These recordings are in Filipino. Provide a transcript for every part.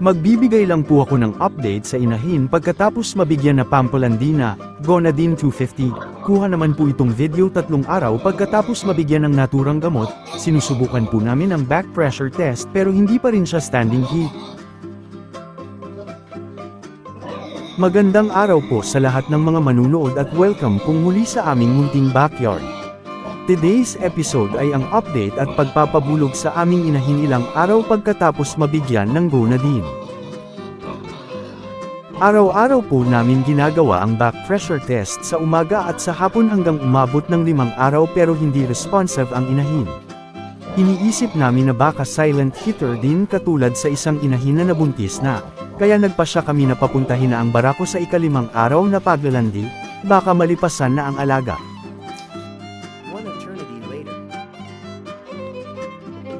Magbibigay lang po ako ng update sa inahin pagkatapos mabigyan na Pampolandina, Gonadin 250. Kuha naman po itong video 3 araw pagkatapos mabigyan ng naturang gamot. Sinusubukan po namin ang back pressure test pero hindi pa rin siya standing heat. Magandang araw po sa lahat ng mga manunood at welcome pong muli sa aming munting backyard. Today's episode ay ang update at pagpapabulog sa aming inahin ilang araw pagkatapos mabigyan ng Gonadin. Araw-araw po namin ginagawa ang back pressure test sa umaga at sa hapon hanggang umabot ng 5 araw pero hindi responsive ang inahin. Iniisip namin na baka silent hitter din katulad sa isang inahin na nabuntis na, kaya nagpasya kami na papuntahin na ang barako sa ika-5 araw na paglalandi, baka malipasan na ang alaga.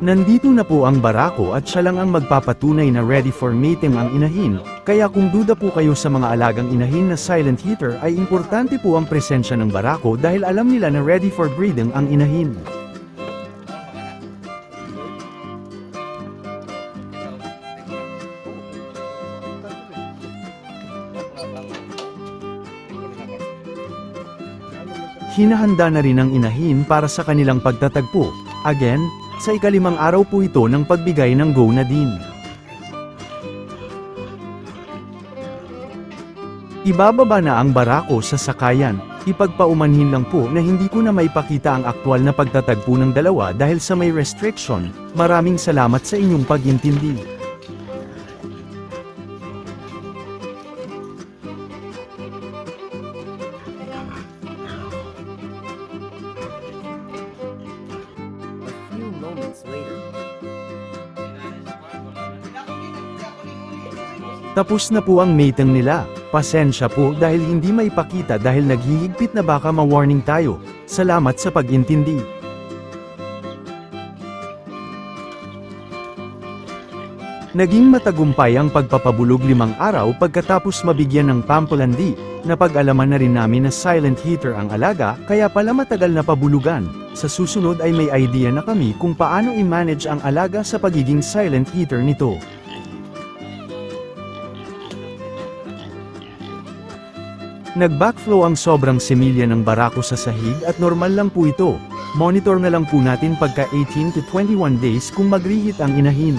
Nandito na po ang barako at siya lang ang magpapatunay na ready for mating ang inahin, kaya kung duda po kayo sa mga alagang inahin na silent hitter ay importante po ang presensya ng barako dahil alam nila na ready for breeding ang inahin. Hinahanda na rin ang inahin para sa kanilang pagtatagpo, again, sa ika-5 araw po ito ng pagbigay ng Gonadin. Ibababa na ang barako sa sakayan, ipagpaumanhin lang po na hindi ko na maipakita ang aktwal na pagtatagpo ng dalawa dahil sa may restriction. Maraming salamat sa inyong pag-intindi. Tapos na po ang mating nila. Pasensya po dahil hindi maipakita dahil naghihigpit na baka ma-warning tayo. Salamat sa pag-intindi. Naging matagumpay ang pagpapabulog 5 araw pagkatapos mabigyan ng Pampolandi. Napag-alaman na rin namin na silent hitter ang alaga, kaya pala matagal na pabulugan. Sa susunod ay may idea na kami kung paano i-manage ang alaga sa pagiging silent hitter nito. Nag-backflow ang sobrang semilya ng barako sa sahig at normal lang po ito. Monitor na lang po natin pagka 18 to 21 days kung mag-reheat ang inahin.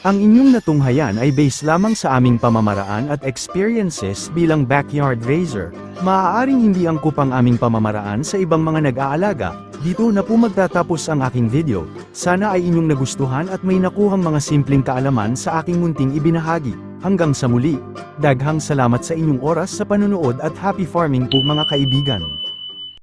Ang inyong natunghayan ay base lamang sa aming pamamaraan at experiences bilang backyard raiser. Maaaring hindi angkop ang aming pamamaraan sa ibang mga nag-aalaga. Dito na po magtatapos ang aking video. Sana ay inyong nagustuhan at may nakuhang mga simpleng kaalaman sa aking munting ibinahagi. Hanggang sa muli, daghang salamat sa inyong oras sa panonood at happy farming po mga kaibigan.